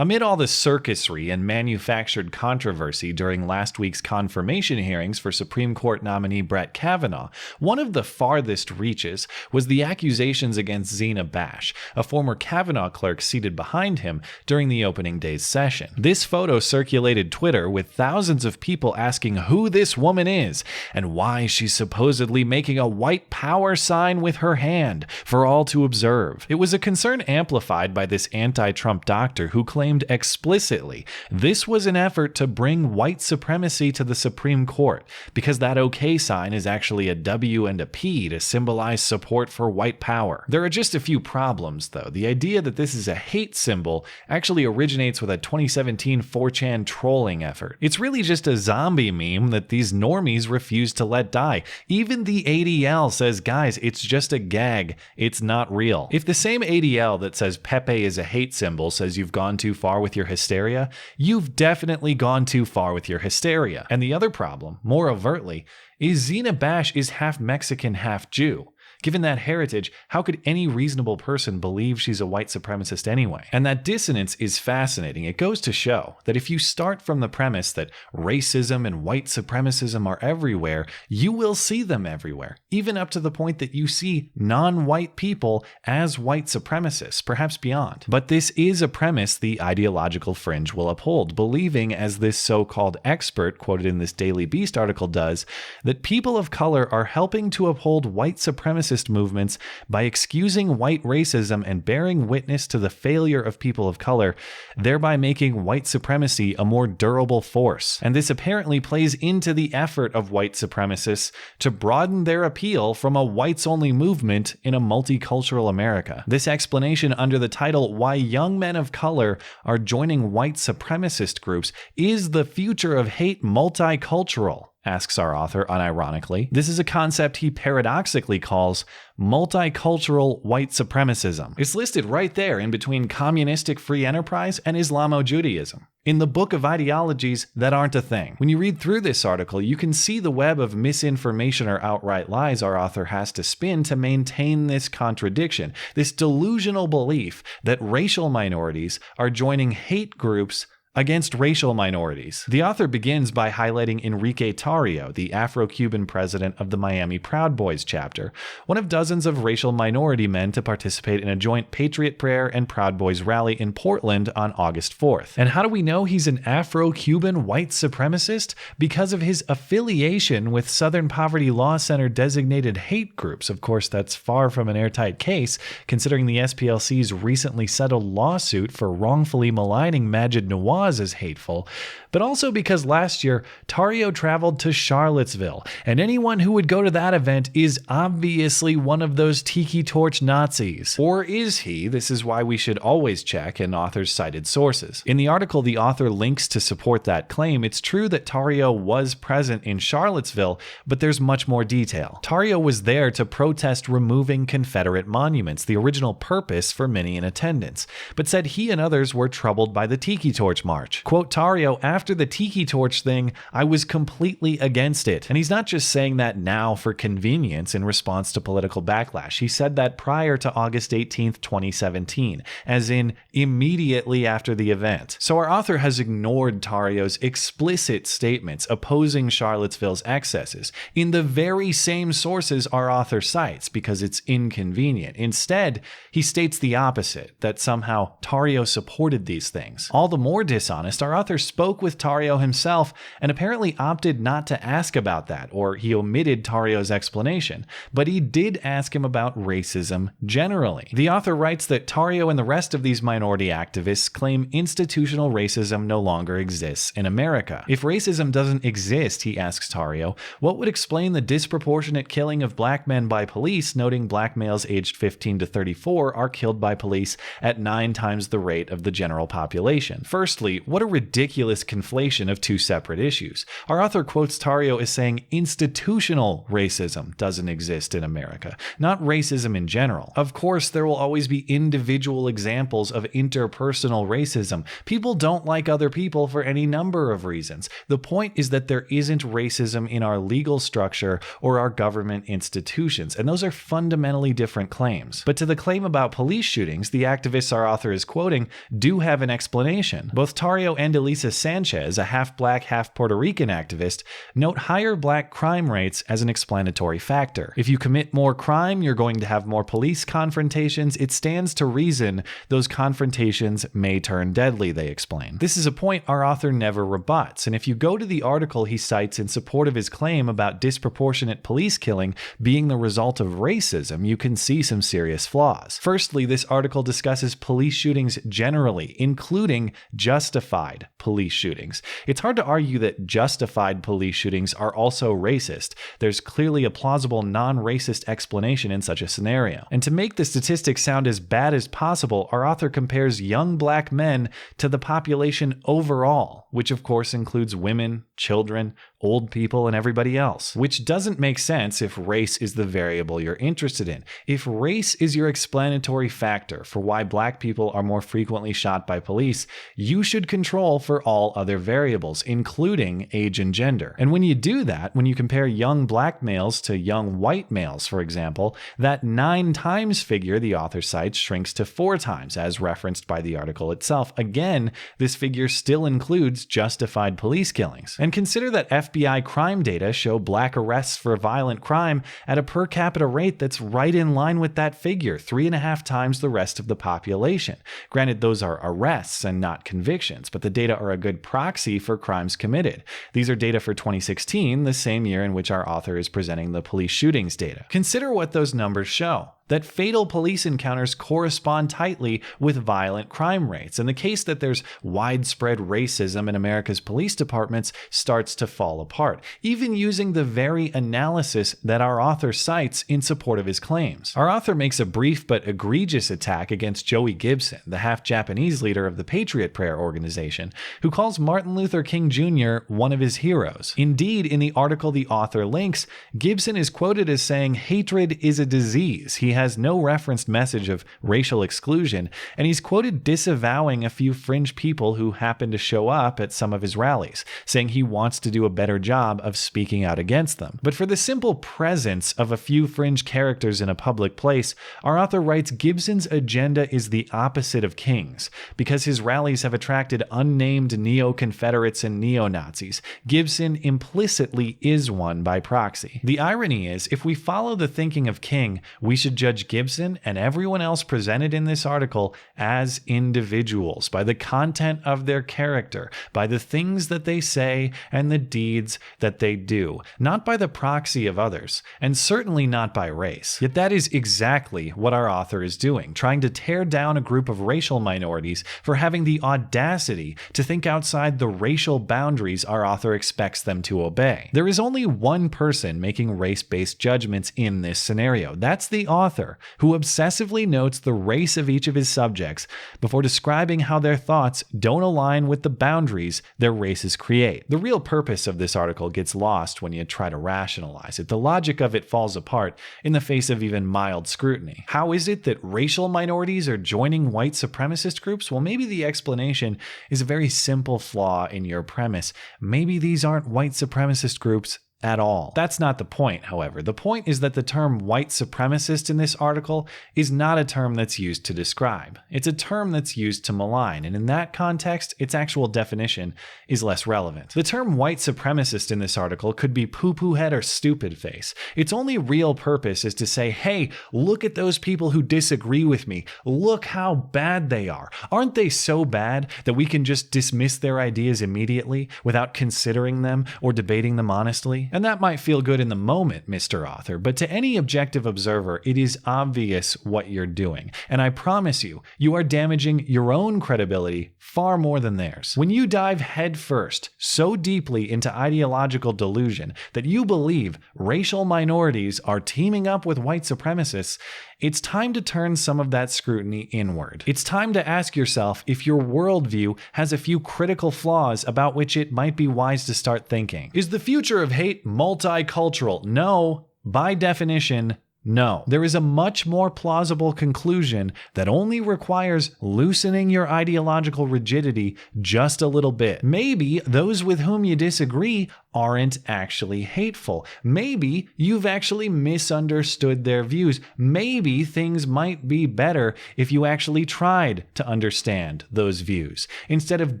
Amid all the circusry and manufactured controversy during last week's confirmation hearings for Supreme Court nominee Brett Kavanaugh, one of the farthest reaches was the accusations against Zena Bash, a former Kavanaugh clerk seated behind him during the opening day's session. This photo circulated Twitter with thousands of people asking who this woman is and why she's supposedly making a white power sign with her hand for all to observe. It was a concern amplified by this anti-Trump doctor who claimed explicitly this was an effort to bring white supremacy to the Supreme Court because that OK sign is actually a W and a P to symbolize support for white power. There are just a few problems though. The idea that this is a hate symbol actually originates with a 2017 4chan trolling effort. It's really just a zombie meme that these normies refuse to let die. Even the ADL says, guys, it's just a gag. It's not real. If the same ADL that says Pepe is a hate symbol says you've gone too far with your hysteria, you've definitely gone too far with your hysteria. And the other problem, more overtly, is Zena Bash is half Mexican, half Jew. Given that heritage, how could any reasonable person believe she's a white supremacist anyway? And that dissonance is fascinating. It goes to show that if you start from the premise that racism and white supremacism are everywhere, you will see them everywhere, even up to the point that you see non-white people as white supremacists, perhaps beyond. But this is a premise the ideological fringe will uphold, believing, as this so-called expert quoted in this Daily Beast article does, that people of color are helping to uphold white supremacist movements by excusing white racism and bearing witness to the failure of people of color, thereby making white supremacy a more durable force. And this apparently plays into the effort of white supremacists to broaden their appeal from a whites-only movement in a multicultural America. This explanation under the title "Why Young Men of Color Are Joining White Supremacist Groups Is the Future of Hate Multicultural?" asks our author unironically. This is a concept he paradoxically calls multicultural white supremacism. It's listed right there in between communistic free enterprise and Islamo-Judaism, in the book of ideologies that aren't a thing. When you read through this article, you can see the web of misinformation or outright lies our author has to spin to maintain this contradiction, this delusional belief that racial minorities are joining hate groups against racial minorities. The author begins by highlighting Enrique Tarrio, the Afro-Cuban president of the Miami Proud Boys chapter, one of dozens of racial minority men to participate in a joint Patriot Prayer and Proud Boys rally in Portland on August 4th. And how do we know he's an Afro-Cuban white supremacist? Because of his affiliation with Southern Poverty Law Center designated hate groups. Of course, that's far from an airtight case, considering the SPLC's recently settled lawsuit for wrongfully maligning Majid Nawaz as hateful, but also because last year Tarrio traveled to Charlottesville, and anyone who would go to that event is obviously one of those tiki torch Nazis. Or is he? This is why we should always check an author's cited sources. In the article, the author links to support that claim. It's true that Tarrio was present in Charlottesville, but there's much more detail. Tarrio was there to protest removing Confederate monuments, the original purpose for many in attendance, but said he and others were troubled by the tiki torch march. Quote Tarrio, "After the tiki torch thing, I was completely against it." And he's not just saying that now for convenience in response to political backlash. He said that prior to August 18th, 2017, as in immediately after the event. So our author has ignored Tarrio's explicit statements opposing Charlottesville's excesses in the very same sources our author cites because it's inconvenient. Instead, he states the opposite, that somehow Tarrio supported these things. All the more dishonest, our author spoke with Tarrio himself and apparently opted not to ask about that, or he omitted Tarrio's explanation, but he did ask him about racism generally. The author writes that Tarrio and the rest of these minority activists claim institutional racism no longer exists in America. If racism doesn't exist, he asks Tarrio, what would explain the disproportionate killing of black men by police, noting black males aged 15 to 34 are killed by police at 9 times the rate of the general population? Firstly, Firstly, what a ridiculous conflation of two separate issues. Our author quotes Tario as saying institutional racism doesn't exist in America, not racism in general. Of course, there will always be individual examples of interpersonal racism. People don't like other people for any number of reasons. The point is that there isn't racism in our legal structure or our government institutions, and those are fundamentally different claims. But to the claim about police shootings, the activists our author is quoting do have an explanation. Both Tario and Elisa Sanchez, a half-black, half-Puerto Rican activist, note higher black crime rates as an explanatory factor. If you commit more crime, you're going to have more police confrontations. It stands to reason those confrontations may turn deadly, they explain. This is a point our author never rebuts, and if you go to the article he cites in support of his claim about disproportionate police killing being the result of racism, you can see some serious flaws. Firstly, this article discusses police shootings generally, including justified police shootings. It's hard to argue that justified police shootings are also racist. There's clearly a plausible non-racist explanation in such a scenario. And to make the statistics sound as bad as possible, our author compares young black men to the population overall, which of course includes women, children, old people, and everybody else. Which doesn't make sense if race is the variable you're interested in. If race is your explanatory factor for why black people are more frequently shot by police, you should control for all other variables, including age and gender. And when you do that, when you compare young black males to young white males, for example, that 9 times figure the author cites shrinks to 4 times, as referenced by the article itself. Again, this figure still includes justified police killings. And consider that FBI crime data show black arrests for violent crime at a per capita rate that's right in line with that figure, 3.5 times the rest of the population. Granted, those are arrests and not convictions, but the data are a good proxy for crimes committed. These are data for 2016, the same year in which our author is presenting the police shootings data. Consider what those numbers show. That fatal police encounters correspond tightly with violent crime rates, and the case that there's widespread racism in America's police departments starts to fall apart, even using the very analysis that our author cites in support of his claims. Our author makes a brief but egregious attack against Joey Gibson, the half-Japanese leader of the Patriot Prayer organization, who calls Martin Luther King Jr. one of his heroes. Indeed, in the article the author links, Gibson is quoted as saying, "Hatred is a disease." He has no referenced message of racial exclusion, and he's quoted disavowing a few fringe people who happen to show up at some of his rallies, saying he wants to do a better job of speaking out against them. But for the simple presence of a few fringe characters in a public place, our author writes Gibson's agenda is the opposite of King's. Because his rallies have attracted unnamed neo-Confederates and neo-Nazis, Gibson implicitly is one by proxy. The irony is, if we follow the thinking of King, we should judge Gibson and everyone else presented in this article as individuals, by the content of their character, by the things that they say and the deeds that they do, not by the proxy of others, and certainly not by race. Yet that is exactly what our author is doing, trying to tear down a group of racial minorities for having the audacity to think outside the racial boundaries our author expects them to obey. There is only one person making race-based judgments in this scenario. That's the author, who obsessively notes the race of each of his subjects before describing how their thoughts don't align with the boundaries their races create. The real purpose of this article gets lost when you try to rationalize it. The logic of it falls apart in the face of even mild scrutiny. How is it that racial minorities are joining white supremacist groups? Well, maybe the explanation is a very simple flaw in your premise. Maybe these aren't white supremacist groups at all. That's not the point, however. The point is that the term white supremacist in this article is not a term that's used to describe. It's a term that's used to malign, and in that context, its actual definition is less relevant. The term white supremacist in this article could be poo-poo head or stupid face. Its only real purpose is to say, hey, look at those people who disagree with me. Look how bad they are. Aren't they so bad that we can just dismiss their ideas immediately without considering them or debating them honestly? And that might feel good in the moment, Mr. Author, but to any objective observer, it is obvious what you're doing. And I promise you, you are damaging your own credibility far more than theirs. When you dive headfirst so deeply into ideological delusion that you believe racial minorities are teaming up with white supremacists, it's time to turn some of that scrutiny inward. It's time to ask yourself if your worldview has a few critical flaws about which it might be wise to start thinking. Is the future of hate multicultural? No. By definition, no. There is a much more plausible conclusion that only requires loosening your ideological rigidity just a little bit. Maybe those with whom you disagree aren't actually hateful. Maybe you've actually misunderstood their views. Maybe things might be better if you actually tried to understand those views, instead of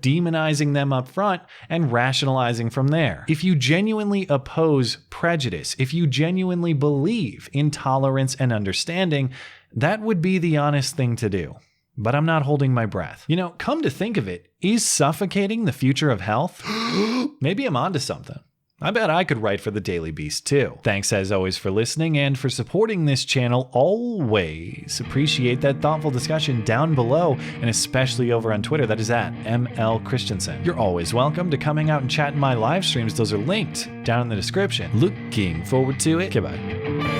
demonizing them up front and rationalizing from there. If you genuinely oppose prejudice, if you genuinely believe in tolerance and understanding, that would be the honest thing to do. But I'm not holding my breath. You know, come to think of it, is suffocating the future of health? Maybe I'm onto something. I bet I could write for the Daily Beast too. Thanks as always for listening and for supporting this channel. Always appreciate that thoughtful discussion down below, and especially over on Twitter. That is at ML Christiansen. You're always welcome to coming out and chat in my live streams. Those are linked down in the description. Looking forward to it. Goodbye.